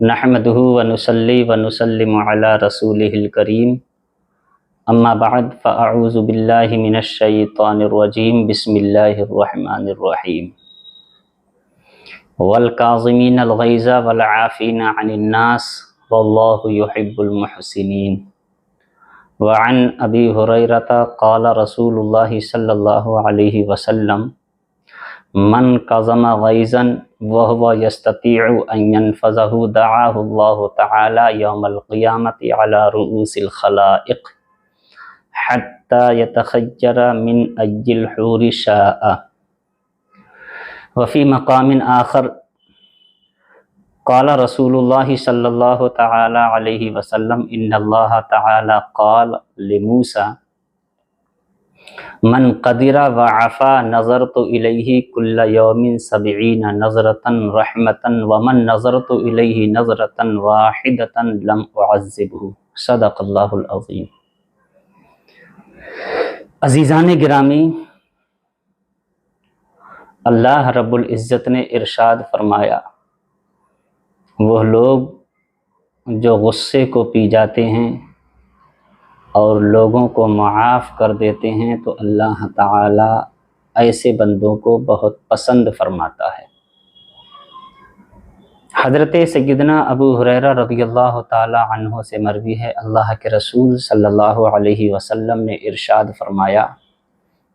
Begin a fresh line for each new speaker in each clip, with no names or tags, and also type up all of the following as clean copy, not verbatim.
نحمده ونصلي ونسلم على رسوله الكريم اما بعد فاعوذ بالله من الشيطان الرجيم بسم الله الرحمن الرحيم والكاظمين الغيظ والعافين عن الناس والله يحب المحسنين وعن ابي هريرة قال رسول الله صلى الله عليه وسلم من کظم غیظا وهو يستطيع ان ينفذه دعاه الله تعالى يوم القيامة على رؤوس الخلائق حتى يتخجر من أي الحور شاء. وفي مقام آخر قال رسول الله صلى الله تعالى عليه وسلم ان الله تعالى قال لموسى من قدر وعفا نظرت الیہ کل یوم 70 نظرۃ رحمۃ ومن نظرت الیہ نظرۃ واحدۃ لم اعذبہ. صدق اللہ العظیم. عزیزان گرامی، اللہ رب العزت نے ارشاد فرمایا، وہ لوگ جو غصے کو پی جاتے ہیں اور لوگوں کو معاف کر دیتے ہیں تو اللہ تعالیٰ ایسے بندوں کو بہت پسند فرماتا ہے. حضرت سیدنا ابو ہریرہ رضی اللہ تعالیٰ عنہ سے مروی ہے، اللہ کے رسول صلی اللہ علیہ وسلم نے ارشاد فرمایا،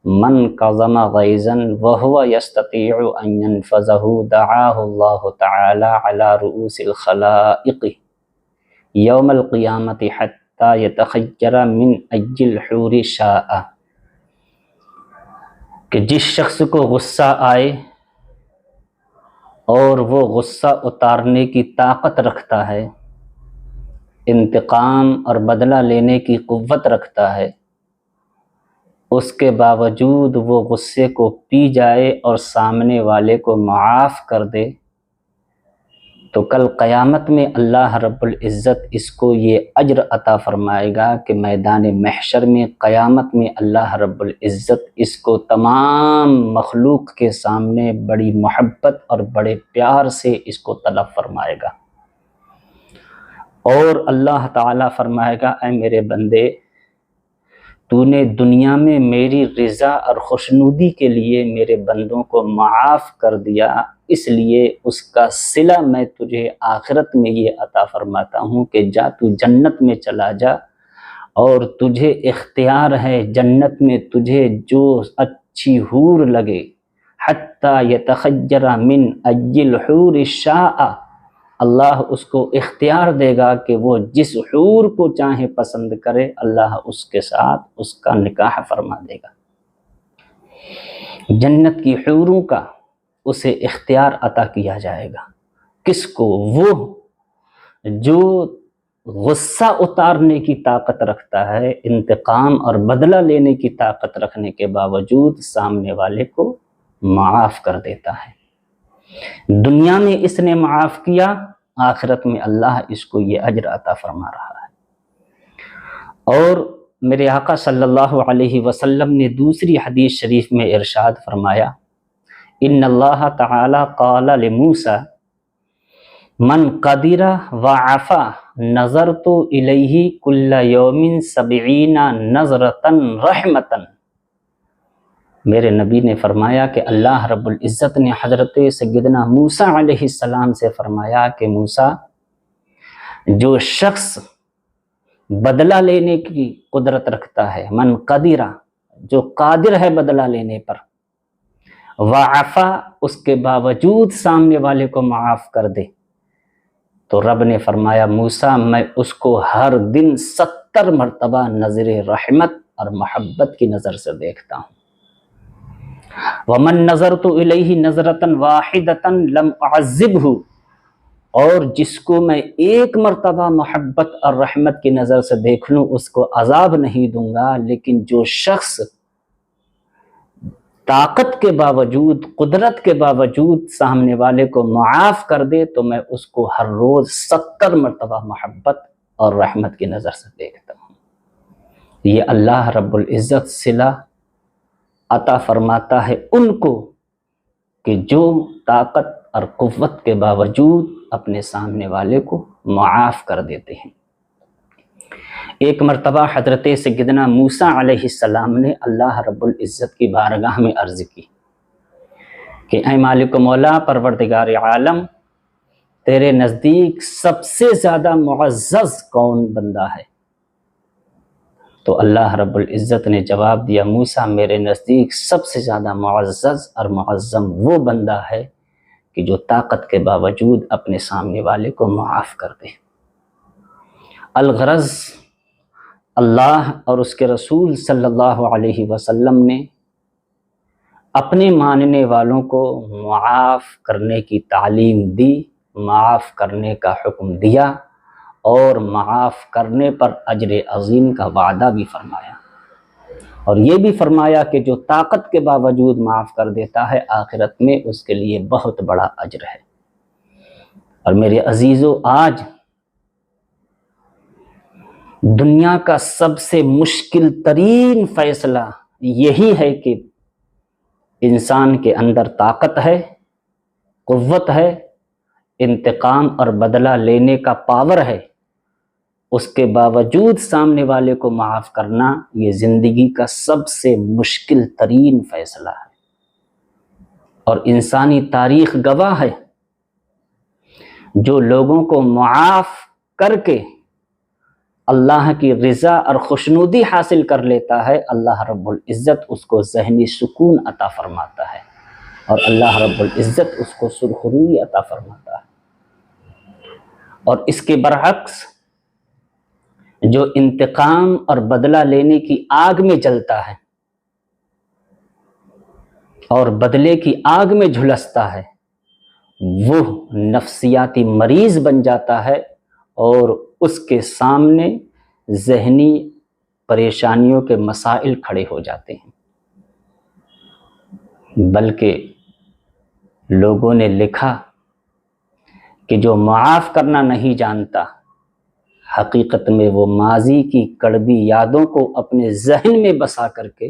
من کظم غیظا وهو يستطيع ان ينفذه دعاه الله تعالی علی رؤوس الخلائق یوم القیامة حتی یتخجر من ای الحور شاء. کہ جس شخص کو غصہ آئے اور وہ غصہ اتارنے کی طاقت رکھتا ہے، انتقام اور بدلہ لینے کی قوت رکھتا ہے، اس کے باوجود وہ غصے کو پی جائے اور سامنے والے کو معاف کر دے تو کل قیامت میں اللہ رب العزت اس کو یہ اجر عطا فرمائے گا کہ میدان محشر میں قیامت میں اللہ رب العزت اس کو تمام مخلوق کے سامنے بڑی محبت اور بڑے پیار سے اس کو طلب فرمائے گا، اور اللہ تعالیٰ فرمائے گا، اے میرے بندے، تو نے دنیا میں میری رضا اور خوشنودی کے لیے میرے بندوں کو معاف کر دیا، اس لیے اس کا صلہ میں تجھے آخرت میں یہ عطا فرماتا ہوں کہ جا تو جنت میں چلا جا، اور تجھے اختیار ہے جنت میں تجھے جو اچھی حور لگے، حتی یتخجر من ای الحور شاء، اللہ اس کو اختیار دے گا کہ وہ جس حور کو چاہے پسند کرے، اللہ اس کے ساتھ اس کا نکاح فرما دے گا. جنت کی حوروں کا اسے اختیار عطا کیا جائے گا. کس کو؟ وہ جو غصہ اتارنے کی طاقت رکھتا ہے، انتقام اور بدلہ لینے کی طاقت رکھنے کے باوجود سامنے والے کو معاف کر دیتا ہے. دنیا میں اس نے معاف کیا، آخرت میں اللہ اس کو یہ اجر عطا فرما رہا ہے. اور میرے آقا صلی اللہ علیہ وسلم نے دوسری حدیث شریف میں ارشاد فرمایا، ان اللہ تعالی قال لموسیٰ من قدر وعفا نظرت الیہ کل یوم 70 نظرۃ رحمۃ. میرے نبی نے فرمایا کہ اللہ رب العزت نے حضرت سیدنا موسیٰ علیہ السلام سے فرمایا کہ موسیٰ، جو شخص بدلہ لینے کی قدرت رکھتا ہے، من قدرہ، جو قادر ہے بدلہ لینے پر، وعفا، اس کے باوجود سامنے والے کو معاف کر دے، تو رب نے فرمایا موسیٰ میں اس کو ہر دن 70 مرتبہ نظر رحمت اور محبت کی نظر سے دیکھتا ہوں. وَمَن نَظَرْتُ إِلَيْهِ نَظْرَةً وَاحِدَةً لَمْ أَعَذِّبْهُ، اور جس کو میں ایک مرتبہ محبت اور رحمت کی نظر سے دیکھ لوں اس کو عذاب نہیں دوں گا. لیکن جو شخص طاقت کے باوجود، قدرت کے باوجود سامنے والے کو معاف کر دے تو میں اس کو ہر روز 70 مرتبہ محبت اور رحمت کی نظر سے دیکھتا ہوں. یہ اللہ رب العزت صلہ عطا فرماتا ہے ان کو کہ جو طاقت اور قوت کے باوجود اپنے سامنے والے کو معاف کر دیتے ہیں۔ ایک مرتبہ حضرت سیدنا موسیٰ علیہ السلام نے اللہ رب العزت کی بارگاہ میں عرض کی کہ اے مالک و مولا پروردگار عالم، تیرے نزدیک سب سے زیادہ معزز کون بندہ ہے؟ تو اللہ رب العزت نے جواب دیا، موسیٰ میرے نزدیک سب سے زیادہ معزز اور معظم وہ بندہ ہے کہ جو طاقت کے باوجود اپنے سامنے والے کو معاف کر دے۔ الغرض اللہ اور اس کے رسول صلی اللہ علیہ وسلم نے اپنے ماننے والوں کو معاف کرنے کی تعلیم دی، معاف کرنے کا حکم دیا، اور معاف کرنے پر اجر عظیم کا وعدہ بھی فرمایا، اور یہ بھی فرمایا کہ جو طاقت کے باوجود معاف کر دیتا ہے آخرت میں اس کے لیے بہت بڑا اجر ہے۔ اور میرے عزیزو، آج دنیا کا سب سے مشکل ترین فیصلہ یہی ہے کہ انسان کے اندر طاقت ہے، قوت ہے، انتقام اور بدلہ لینے کا پاور ہے، اس کے باوجود سامنے والے کو معاف کرنا یہ زندگی کا سب سے مشکل ترین فیصلہ ہے۔ اور انسانی تاریخ گواہ ہے، جو لوگوں کو معاف کر کے اللہ کی رضا اور خوشنودی حاصل کر لیتا ہے، اللہ رب العزت اس کو ذہنی سکون عطا فرماتا ہے، اور اللہ رب العزت اس کو سرخروئی عطا فرماتا ہے۔ اور اس کے برعکس جو انتقام اور بدلہ لینے کی آگ میں جلتا ہے اور بدلے کی آگ میں جھلستا ہے، وہ نفسیاتی مریض بن جاتا ہے، اور اس کے سامنے ذہنی پریشانیوں کے مسائل کھڑے ہو جاتے ہیں۔ بلکہ لوگوں نے لکھا کہ جو معاف کرنا نہیں جانتا، حقیقت میں وہ ماضی کی کڑوی یادوں کو اپنے ذہن میں بسا کر کے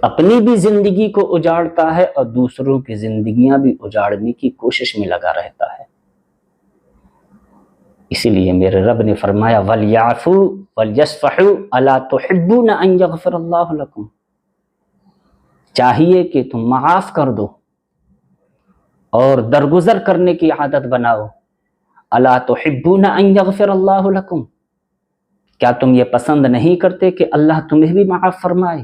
اپنی بھی زندگی کو اجاڑتا ہے اور دوسروں کی زندگیاں بھی اجاڑنے کی کوشش میں لگا رہتا ہے۔ اسی لیے میرے رب نے فرمایا وَلْيَعْفُوا وَلْيَصْفَحُوا أَلَا تُحِبُّونَ أَن يَغْفِرَ اللَّهُ لَكُمْ، چاہیے کہ تم معاف کر دو اور درگزر کرنے کی عادت بناؤ۔ أَلَا تُحِبُّونَ أَن يَغْفِرَ اللَّهُ لَكُمْ، کیا تم یہ پسند نہیں کرتے کہ اللہ تمہیں بھی معاف فرمائے؟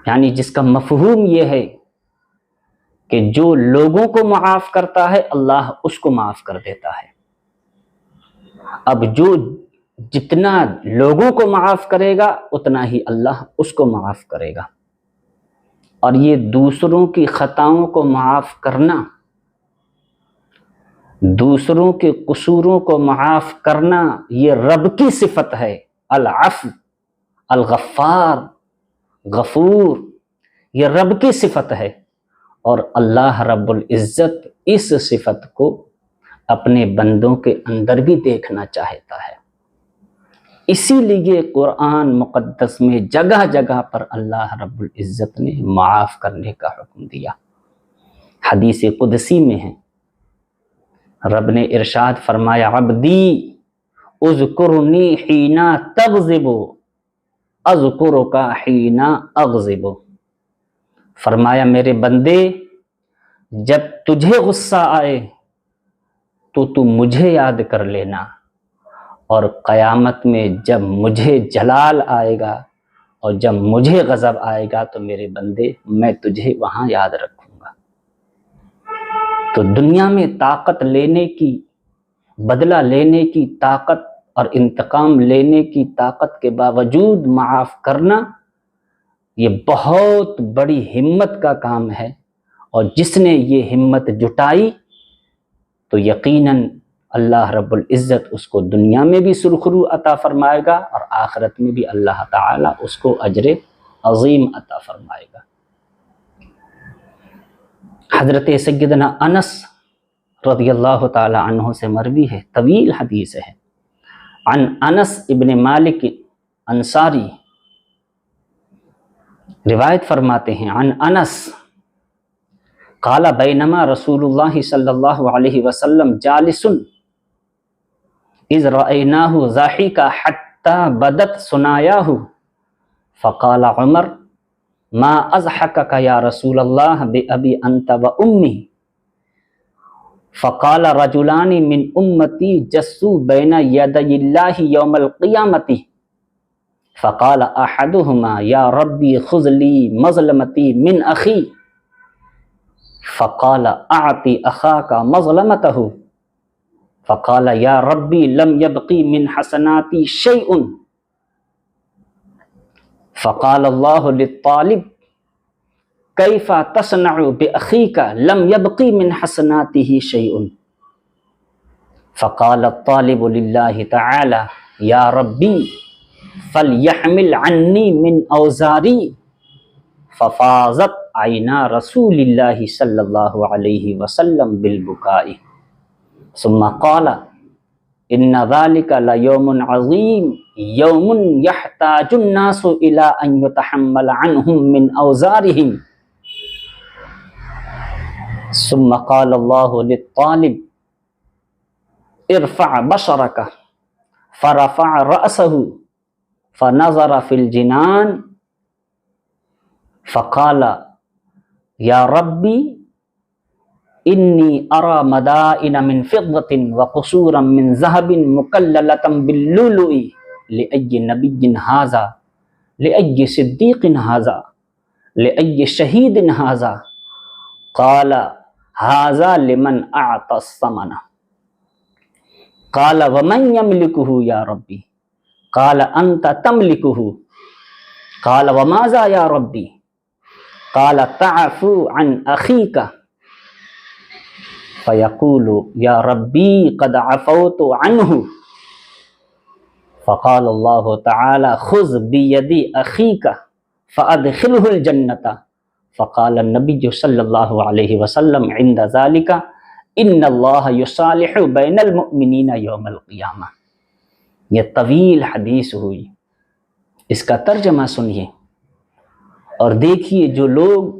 یعنی جس کا مفہوم یہ ہے کہ جو لوگوں کو معاف کرتا ہے اللہ اس کو معاف کر دیتا ہے۔ اب جو جتنا لوگوں کو معاف کرے گا اتنا ہی اللہ اس کو معاف کرے گا۔ اور یہ دوسروں کی خطاؤں کو معاف کرنا، دوسروں کے قصوروں کو معاف کرنا، یہ رب کی صفت ہے، العفو، الغفار، غفور، یہ رب کی صفت ہے، اور اللہ رب العزت اس صفت کو اپنے بندوں کے اندر بھی دیکھنا چاہتا ہے۔ اسی لیے قرآن مقدس میں جگہ جگہ پر اللہ رب العزت نے معاف کرنے کا حکم دیا۔ حدیث قدسی میں ہے، رب نے ارشاد فرمایا عبدی اذکرنی حین تغضب اذکرک حین اغضب، فرمایا میرے بندے جب تجھے غصہ آئے تو مجھے یاد کر لینا، اور قیامت میں جب مجھے جلال آئے گا اور جب مجھے غضب آئے گا تو میرے بندے میں تجھے وہاں یاد رکھوں گا۔ تو دنیا میں طاقت لینے کی، بدلہ لینے کی طاقت اور انتقام لینے کی طاقت کے باوجود معاف کرنا یہ بہت بڑی ہمت کا کام ہے، اور جس نے یہ ہمت جٹائی تو یقیناً اللہ رب العزت اس کو دنیا میں بھی سرخرو عطا فرمائے گا اور آخرت میں بھی اللہ تعالیٰ اس کو اجر عظیم عطا فرمائے گا۔ حضرت سیدنا انس رضی اللہ تعالی عنہ سے مروی ہے، طویل حدیث ہے، عن انس ابن مالک انصاری روایت فرماتے ہیں، عن انس قال بینما رسول اللہ صلی اللہ علیہ وسلم جالس اذ رأیناہ ضاحکا حتی بدت ثنایاہ فقال عمر ما اضحکک یا رسول اللہ بأبی انت و امی فقال رجلان من امتی جسوا بین یدی اللہ یوم القیامت فقال احدهما یا ربی خذ لی مظلمتی من اخی فقال اعطی اخاک مظلمته فقال یا ربی لم یبقی من حسناتی شیء فقال اللہ للطالب کیف تصنع بأخیک لم یبقی من حسناته شیء فقال الطالب للہ تعالی یا ربی فلیحمل عنی من اوزاری ففاضت عینا رسول اللہ صلی اللہ علیہ وسلم بالبکاء ثم قال ان ذلك لیوم عظیم یوم یحتاج الناس الى ان یتحمل عنہم من اوزارہم ثم قال اللہ للطالب ارفع بصرک فرفع رأسه فنظر في الجنان فقال یا ربی انی ارى مدائن من فضة وقصورا من ذهب مکللة باللؤلؤ لأي نبی هذا لأي صدیق هذا لأي شہید هذا قال هذا لمن اعطى الثمن قال ومن يملكه یا ربی قال انت تملكه قال وماذا یا ربی قال تعفو عن اخیک فیقول یا ربی قد عفوت عنہ فقال اللہ تعالی خذ بید اخیک فادخلہ الجنۃ فقال النبی صلی اللہ علیہ وسلم عند ذلك ان اللہ یصالح بین المؤمنین یوم القیامہ۔ یہ طویل حدیث ہوئی، اس کا ترجمہ سنیے اور دیکھیے جو لوگ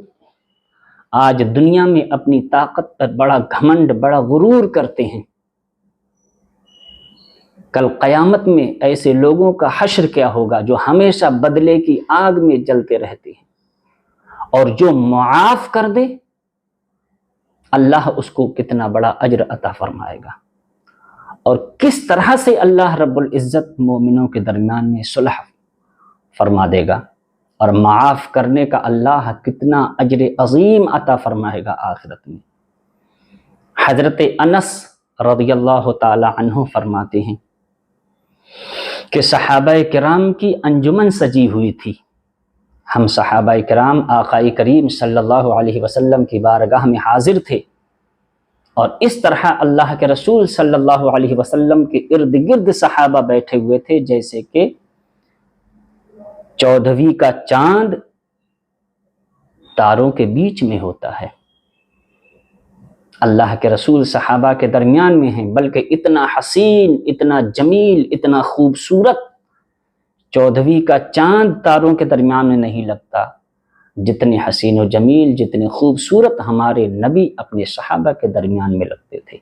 آج دنیا میں اپنی طاقت پر بڑا گھمنڈ، بڑا غرور کرتے ہیں، کل قیامت میں ایسے لوگوں کا حشر کیا ہوگا جو ہمیشہ بدلے کی آگ میں جلتے رہتے ہیں، اور جو معاف کر دے اللہ اس کو کتنا بڑا اجر عطا فرمائے گا، اور کس طرح سے اللہ رب العزت مومنوں کے درمیان میں صلح فرما دے گا، اور معاف کرنے کا اللہ کتنا اجر عظیم عطا فرمائے گا آخرت میں۔ حضرت انس رضی اللہ تعالی عنہ فرماتے ہیں کہ صحابہ کرام کی انجمن سجی ہوئی تھی، ہم صحابہ کرام آقا کریم صلی اللہ علیہ وسلم کی بارگاہ میں حاضر تھے، اور اس طرح اللہ کے رسول صلی اللہ علیہ وسلم کے ارد گرد صحابہ بیٹھے ہوئے تھے جیسے کہ 14ویں کا چاند تاروں کے بیچ میں ہوتا ہے۔ اللہ کے رسول صحابہ کے درمیان میں ہیں، بلکہ اتنا حسین، اتنا جمیل، اتنا خوبصورت 14ویں کا چاند تاروں کے درمیان میں نہیں لگتا جتنے حسین و جمیل، جتنے خوبصورت ہمارے نبی اپنے صحابہ کے درمیان میں لگتے تھے۔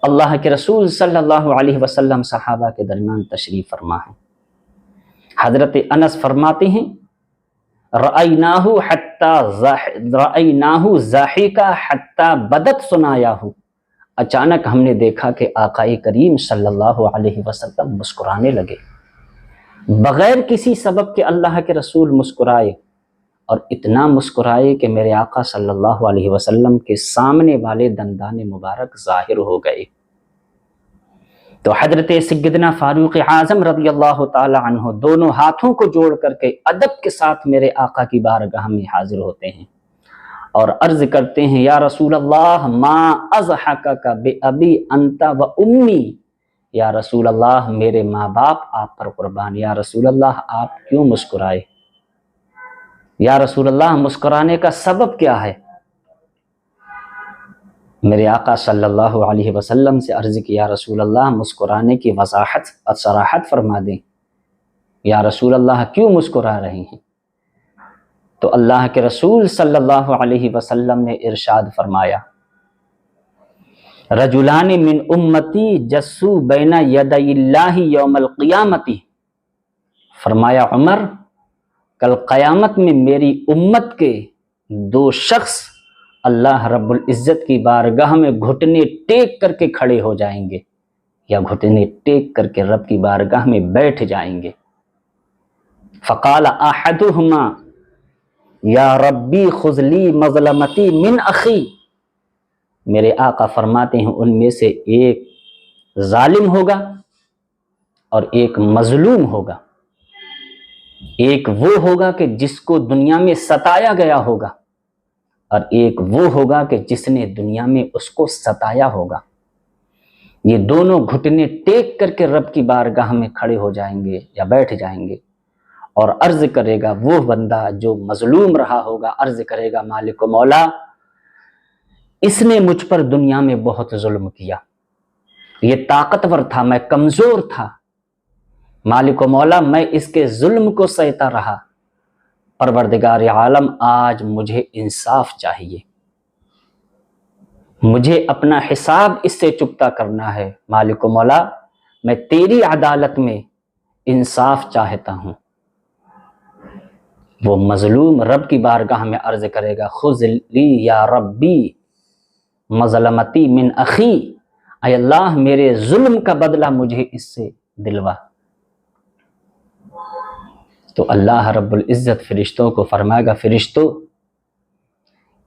اللہ کے رسول صلی اللہ علیہ وسلم صحابہ کے درمیان تشریف فرما ہے۔ حضرت انس فرماتے ہیں رأیناہ ضاحکا حتی بدت ثنایاہ، اچانک ہم نے دیکھا کہ آقا کریم صلی اللہ علیہ وسلم مسکرانے لگے، بغیر کسی سبب کے اللہ کے رسول مسکرائے، اور اتنا مسکرائے کہ میرے آقا صلی اللہ علیہ وسلم کے سامنے والے دندان مبارک ظاہر ہو گئے۔ تو حضرت سیدنا فاروق اعظم رضی اللہ تعالی عنہ دونوں ہاتھوں کو جوڑ کر کے ادب کے ساتھ میرے آقا کی بارگاہ میں حاضر ہوتے ہیں اور عرض کرتے ہیں یا رسول اللہ ما اضحکک بأبی انت و امی، یا رسول اللہ میرے ماں باپ آپ پر قربان، یا رسول اللہ آپ کیوں مسکرائے، یا رسول اللہ مسکرانے کا سبب کیا ہے؟ میرے آقا صلی اللہ علیہ وسلم سے عرض کی یا رسول اللہ مسکرانے کی وضاحت اور صراحت فرما دیں، یا رسول اللہ کیوں مسکرا رہے ہیں؟ تو اللہ کے رسول صلی اللہ علیہ وسلم نے ارشاد فرمایا، رجلان من امتی جسو بین یدی اللہ یوم القیامتی، فرمایا عمر کل قیامت میں میری امت کے دو شخص اللہ رب العزت کی بارگاہ میں گھٹنے ٹیک کر کے کھڑے ہو جائیں گے، یا گھٹنے ٹیک کر کے رب کی بارگاہ میں بیٹھ جائیں گے۔ فقال احدہما یا ربی خذ لی مظلمتی من اخی، میرے آقا فرماتے ہیں ان میں سے ایک ظالم ہوگا اور ایک مظلوم ہوگا، ایک وہ ہوگا کہ جس کو دنیا میں ستایا گیا ہوگا، اور ایک وہ ہوگا کہ جس نے دنیا میں اس کو ستایا ہوگا۔ یہ دونوں گھٹنے ٹیک کر کے رب کی بارگاہ میں کھڑے ہو جائیں گے یا بیٹھ جائیں گے، اور عرض کرے گا وہ بندہ جو مظلوم رہا ہوگا، عرض کرے گا مالک و مولا اس نے مجھ پر دنیا میں بہت ظلم کیا، یہ طاقتور تھا میں کمزور تھا، مالک و مولا میں اس کے ظلم کو سہتا رہا، پروردگار عالم آج مجھے انصاف چاہیے، مجھے اپنا حساب اس سے چکتا کرنا ہے، مالک و مولا میں تیری عدالت میں انصاف چاہتا ہوں۔ وہ مظلوم رب کی بارگاہ میں عرض کرے گا خذ لی یا ربی مظلمتی من اخی، اے اللہ میرے ظلم کا بدلہ مجھے اس سے دلوا۔ تو اللہ رب العزت فرشتوں کو فرمائے گا فرشتوں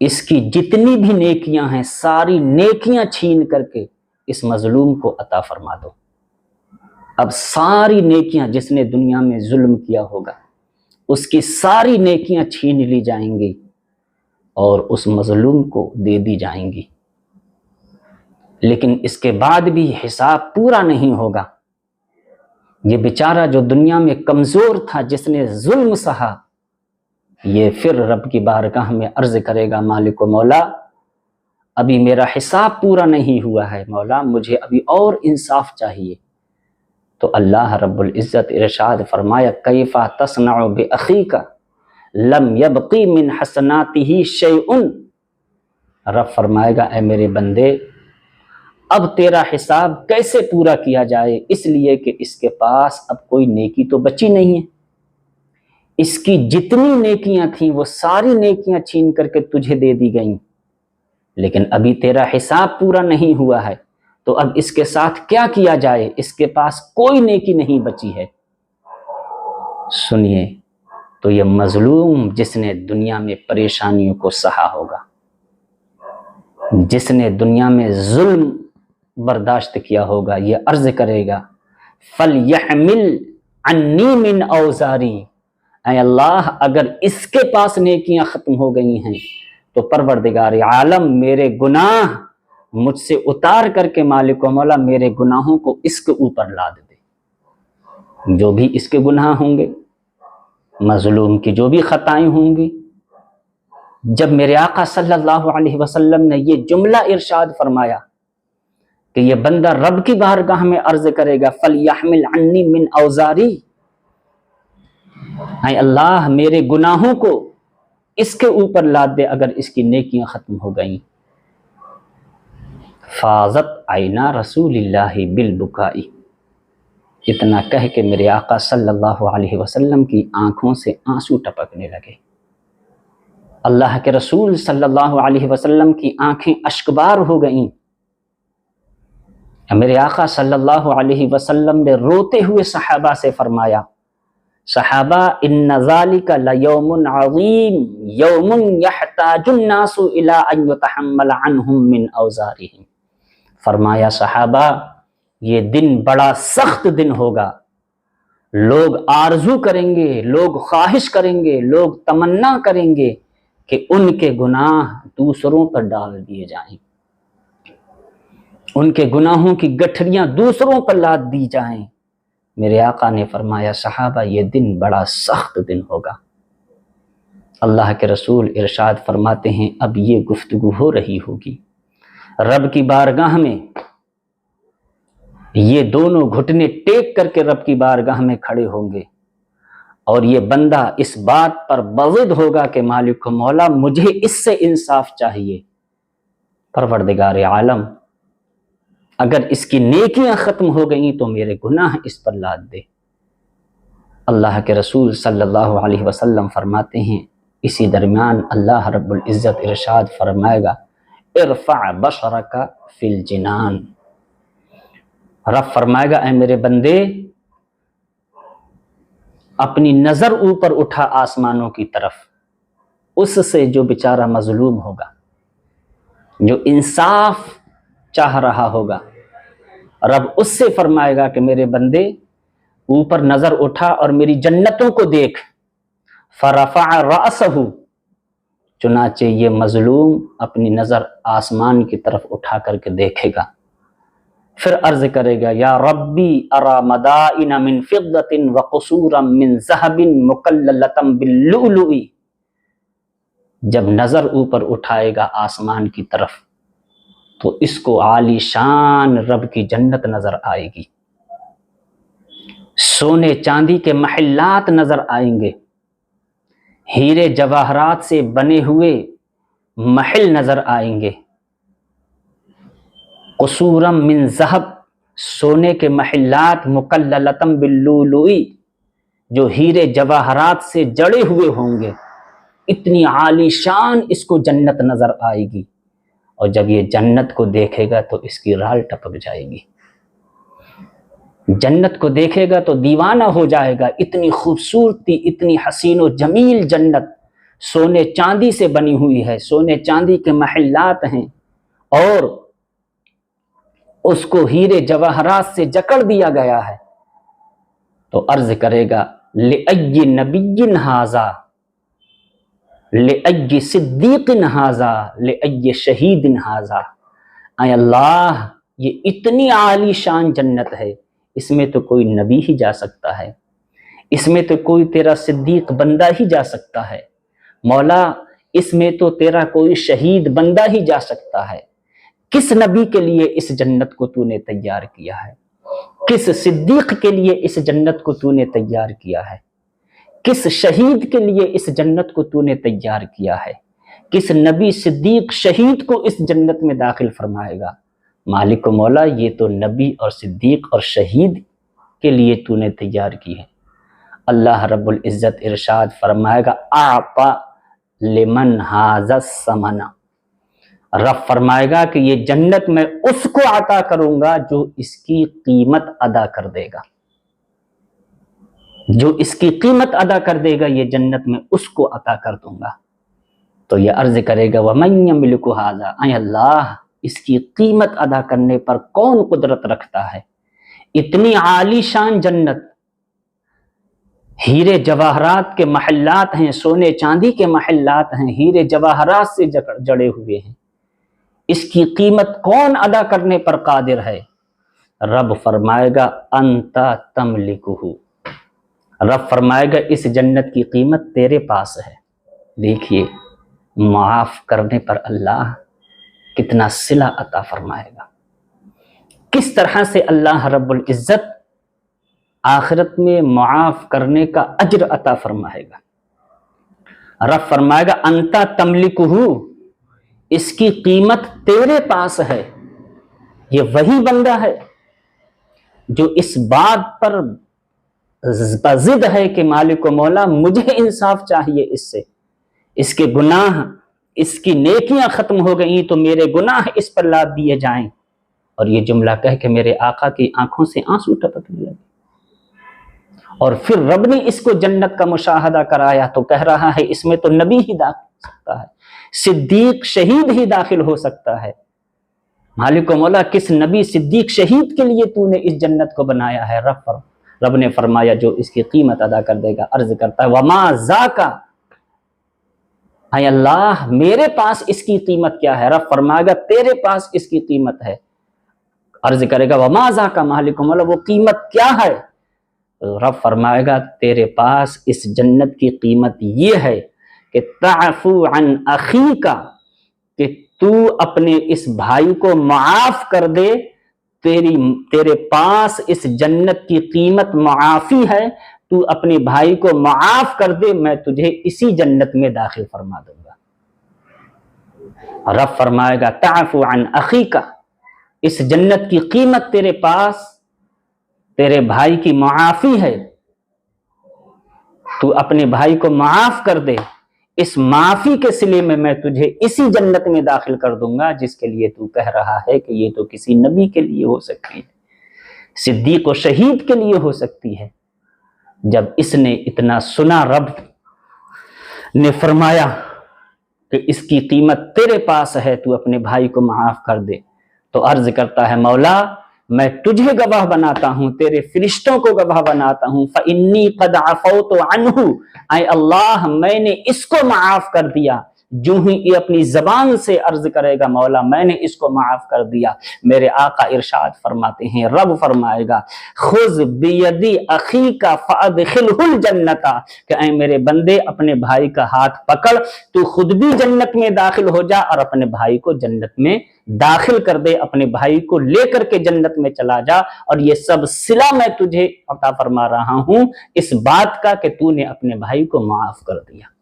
اس کی جتنی بھی نیکیاں ہیں ساری نیکیاں چھین کر کے اس مظلوم کو عطا فرما دو۔ اب ساری نیکیاں جس نے دنیا میں ظلم کیا ہوگا اس کی ساری نیکیاں چھین لی جائیں گی اور اس مظلوم کو دے دی جائیں گی، لیکن اس کے بعد بھی حساب پورا نہیں ہوگا۔ یہ بیچارہ جو دنیا میں کمزور تھا جس نے ظلم سہا، یہ پھر رب کی بارگاہ میں عرض کرے گا مالک و مولا ابھی میرا حساب پورا نہیں ہوا ہے، مولا مجھے ابھی اور انصاف چاہیے۔ تو اللہ رب العزت ارشاد فرمایا کیف تصنع باخیک لم یبقی من حسناته شیء، رب فرمائے گا اے میرے بندے اب تیرا حساب کیسے پورا کیا جائے، اس لیے کہ اس کے پاس اب کوئی نیکی تو بچی نہیں ہے، اس کی جتنی نیکیاں تھیں وہ ساری نیکیاں چھین کر کے تجھے دے دی گئیں، لیکن ابھی تیرا حساب پورا نہیں ہوا ہے، تو اب اس کے ساتھ کیا کیا جائے، اس کے پاس کوئی نیکی نہیں بچی ہے۔ سنیے تو یہ مظلوم جس نے دنیا میں پریشانیوں کو سہا ہوگا، جس نے دنیا میں ظلم برداشت کیا ہوگا، یہ عرض کرے گا فَلْيَحْمِلْ عَنِّي مِنْ أَوْزَارِي، اے اللہ اگر اس کے پاس نیکیاں ختم ہو گئی ہیں تو پروردگار عالم میرے گناہ مجھ سے اتار کر کے مالک و مولا میرے گناہوں کو اس کے اوپر لاد دے، جو بھی اس کے گناہ ہوں گے، مظلوم کی جو بھی خطائیں ہوں گی۔ جب میرے آقا صلی اللہ علیہ وسلم نے یہ جملہ ارشاد فرمایا کہ یہ بندہ رب کی بارگاہ میں عرض کرے گا فَلْيَحْمِلْ عَنِّي مِنْ أَوْزَارِي، اے اللہ میرے گناہوں کو اس کے اوپر لاد دے اگر اس کی نیکیاں ختم ہو گئیں۔ فاضت عینا رسول اللہ بالبکاء، اتنا کہہ کے میرے آقا صلی اللہ علیہ وسلم کی آنکھوں سے آنسو ٹپکنے لگے۔ اللہ کے رسول صلی اللہ علیہ وسلم کی آنکھیں اشکبار ہو گئیں۔ میرے آقا صلی اللہ علیہ وسلم نے روتے ہوئے صحابہ سے فرمایا صحابہ ان ذالک لیوم عظیم یوم یحتاج الناس الی ان یتحمل عنہم من اوزارہم، فرمایا صحابہ یہ دن بڑا سخت دن ہوگا، لوگ آرزو کریں گے، لوگ خواہش کریں گے، لوگ تمنا کریں گے کہ ان کے گناہ دوسروں پر ڈال دیے جائیں، ان کے گناہوں کی گٹھڑیاں دوسروں پر لاد دی جائیں۔ میرے آقا نے فرمایا صحابہ یہ دن بڑا سخت دن ہوگا۔ اللہ کے رسول ارشاد فرماتے ہیں اب یہ گفتگو ہو رہی ہوگی، رب کی بارگاہ میں یہ دونوں گھٹنے ٹیک کر کے رب کی بارگاہ میں کھڑے ہوں گے، اور یہ بندہ اس بات پر بضد ہوگا کہ مالک و مولا مجھے اس سے انصاف چاہیے، پروردگار عالم اگر اس کی نیکیاں ختم ہو گئیں تو میرے گناہ اس پر لاد دے۔ اللہ کے رسول صلی اللہ علیہ وسلم فرماتے ہیں اسی درمیان اللہ رب العزت ارشاد فرمائے گا ارفع بصرک فی الجنان، رب فرمائے گا اے میرے بندے اپنی نظر اوپر اٹھا آسمانوں کی طرف، اس سے جو بیچارہ مظلوم ہوگا، جو انصاف چاہ رہا ہوگا، رب اس سے فرمائے گا کہ میرے بندے اوپر نظر اٹھا اور میری جنتوں کو دیکھ، فرفع رأسہ، چنانچہ یہ مظلوم اپنی نظر آسمان کی طرف اٹھا کر کے دیکھے گا، پھر عرض کرے گا یا ربی ارا مدائن من فضة وقصورا من ذهب مکللۃ باللؤلؤ، جب نظر اوپر اٹھائے گا آسمان کی طرف تو اس کو عالی شان رب کی جنت نظر آئے گی، سونے چاندی کے محلات نظر آئیں گے، ہیرے جواہرات سے بنے ہوئے محل نظر آئیں گے، قصورا من ذہب، سونے کے محلات، مکللۃ باللؤلؤ، جو ہیرے جواہرات سے جڑے ہوئے ہوں گے، اتنی عالی شان اس کو جنت نظر آئے گی، اور جب یہ جنت کو دیکھے گا تو اس کی رال ٹپک جائے گی، جنت کو دیکھے گا تو دیوانہ ہو جائے گا، اتنی خوبصورتی، اتنی حسین و جمیل جنت سونے چاندی سے بنی ہوئی ہے، سونے چاندی کے محلات ہیں، اور اس کو ہیرے جواہرات سے جکڑ دیا گیا ہے، تو عرض کرے گا لأی نبی ھذا، لأی صدیق ھذا، لأی شہید ھذا، اے اللہ یہ اتنی عالی شان جنت ہے، اس میں تو کوئی نبی ہی جا سکتا ہے، اس میں تو کوئی تیرا صدیق بندہ ہی جا سکتا ہے، مولا اس میں تو تیرا کوئی شہید بندہ ہی جا سکتا ہے، کس نبی کے لیے اس جنت کو تو نے تیار کیا ہے، کس صدیق کے لیے اس جنت کو تو نے تیار کیا ہے، کس شہید کے لیے اس جنت کو تو نے تیار کیا ہے، کس نبی صدیق شہید کو اس جنت میں داخل فرمائے گا، مالک و مولا یہ تو نبی اور صدیق اور شہید کے لیے تو نے تیار کی ہے۔ اللہ رب العزت ارشاد فرمائے گا اعطى لمن ھذا الثمن، رب فرمائے گا کہ یہ جنت میں اس کو عطا کروں گا جو اس کی قیمت ادا کر دے گا، جو اس کی قیمت ادا کر دے گا یہ جنت میں اس کو عطا کر دوں گا۔ تو یہ عرض کرے گا وَمَن يَمْلِكُ هَذَا، اے اللہ اس کی قیمت ادا کرنے پر کون قدرت رکھتا ہے، اتنی عالی شان جنت، ہیرے جواہرات کے محلات ہیں، سونے چاندی کے محلات ہیں، ہیرے جواہرات سے جڑے ہوئے ہیں، اس کی قیمت کون ادا کرنے پر قادر ہے؟ رب فرمائے گا انت تملکہ، رب فرمائے گا اس جنت کی قیمت تیرے پاس ہے۔ دیکھیے معاف کرنے پر اللہ کتنا صلہ عطا فرمائے گا، کس طرح سے اللہ رب العزت آخرت میں معاف کرنے کا اجر عطا فرمائے گا۔ رب فرمائے گا انت تملکہ، اس کی قیمت تیرے پاس ہے۔ یہ وہی بندہ ہے جو اس بات پر ضد ہے کہ مالک و مولا مجھے انصاف چاہیے اس سے، اس کے گناہ، اس کی نیکیاں ختم ہو گئیں تو میرے گناہ اس پر لاد دیے جائیں، اور یہ جملہ کہہ کے میرے آقا کی آنکھوں سے آنسو ٹپکنے لگے، اور پھر رب نے اس کو جنت کا مشاہدہ کرایا تو کہہ رہا ہے اس میں تو نبی ہی داخل ہو سکتا ہے، صدیق شہید ہی داخل ہو سکتا ہے۔ مالک و مولا کس نبی صدیق شہید کے لیے تو نے اس جنت کو بنایا ہے؟ رب نے فرمایا جو اس کی قیمت ادا کر دے گا۔ عرض کرتا ہے وما ذاک، اے اللہ میرے پاس اس کی قیمت کیا ہے؟ رب فرمائے گا تیرے پاس اس کی قیمت ہے۔ عرض کرے گا وما ذاک مالک و مولا وہ قیمت کیا ہے؟ رب فرمائے گا تیرے پاس اس جنت کی قیمت یہ ہے کہ تعفو عن اخیک، کہ تو اپنے اس بھائی کو معاف کر دے، تیرے پاس اس جنت کی قیمت معافی ہے، تو اپنے بھائی کو معاف کر دے، میں تجھے اسی جنت میں داخل فرما دوں گا۔ رب فرمائے گا تعفو عن اخیک، اس جنت کی قیمت تیرے پاس تیرے بھائی کی معافی ہے، تو اپنے بھائی کو معاف کر دے، اس معافی کے صلے میں تجھے اسی جنت میں داخل کر دوں گا جس کے لیے تو کہہ رہا ہے کہ یہ تو کسی نبی کے لیے ہو سکتی ہے، صدیق و شہید کے لیے ہو سکتی ہے۔ جب اس نے اتنا سنا، رب نے فرمایا کہ اس کی قیمت تیرے پاس ہے، تو اپنے بھائی کو معاف کر دے، تو عرض کرتا ہے مولا میں تجھے گواہ بناتا ہوں، تیرے فرشتوں کو گواہ بناتا ہوں، فَإِنِّي قَدْ عَفَوْتُ عَنْهُ، اے اللہ میں نے اس کو معاف کر دیا۔ جو ہی یہ اپنی زبان سے عرض کرے گا مولا میں نے اس کو معاف کر دیا، میرے آقا ارشاد فرماتے ہیں، رب فرمائے گا خذ بیدی اخیک فادخلہ الجنت، کہ اے میرے بندے اپنے بھائی کا ہاتھ پکڑ، تو خود بھی جنت میں داخل ہو جا اور اپنے بھائی کو جنت میں داخل کر دے، اپنے بھائی کو لے کر کے جنت میں چلا جا، اور یہ سب صلہ میں تجھے عطا فرما رہا ہوں اس بات کا کہ تو نے اپنے بھائی کو معاف کر دیا۔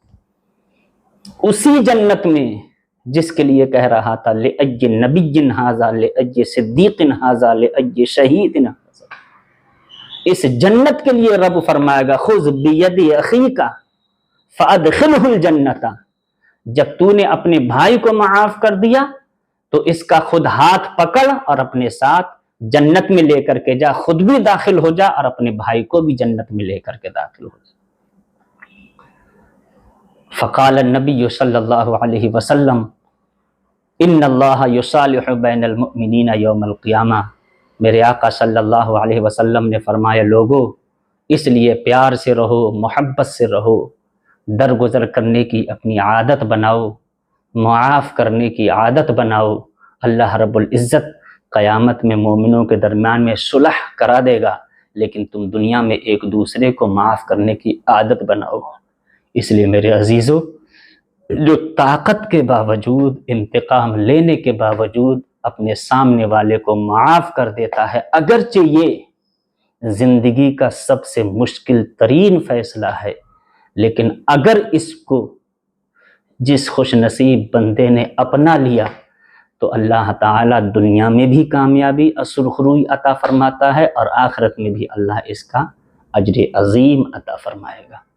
اسی جنت میں جس کے لیے کہہ رہا تھا لأی نبی ھذا لأی صدیق ھذا لأی شہید ھذا، اس جنت کے لیے رب فرمائے گا خذ بید اخیک فادخلہ الجنت، جب تو نے اپنے بھائی کو معاف کر دیا تو اس کا خود ہاتھ پکڑ اور اپنے ساتھ جنت میں لے کر کے جا، خود بھی داخل ہو جا اور اپنے بھائی کو بھی جنت میں لے کر کے داخل ہو جا۔ فقال النبی صلی اللہ علیہ وسلم ان اللہ یصالح بین المؤمنین یوم القیامہ، میرے آقا صلی اللہ علیہ وسلم نے فرمایا لوگو اس لیے پیار سے رہو، محبت سے رہو، درگزر کرنے کی اپنی عادت بناؤ، معاف کرنے کی عادت بناؤ، اللہ رب العزت قیامت میں مومنوں کے درمیان میں صلح کرا دے گا، لیکن تم دنیا میں ایک دوسرے کو معاف کرنے کی عادت بناؤ۔ اس لیے میرے عزیزو، جو طاقت کے باوجود، انتقام لینے کے باوجود اپنے سامنے والے کو معاف کر دیتا ہے، اگرچہ یہ زندگی کا سب سے مشکل ترین فیصلہ ہے، لیکن اگر اس کو جس خوش نصیب بندے نے اپنا لیا تو اللہ تعالیٰ دنیا میں بھی کامیابی سرخروئی عطا فرماتا ہے، اور آخرت میں بھی اللہ اس کا اجر عظیم عطا فرمائے گا۔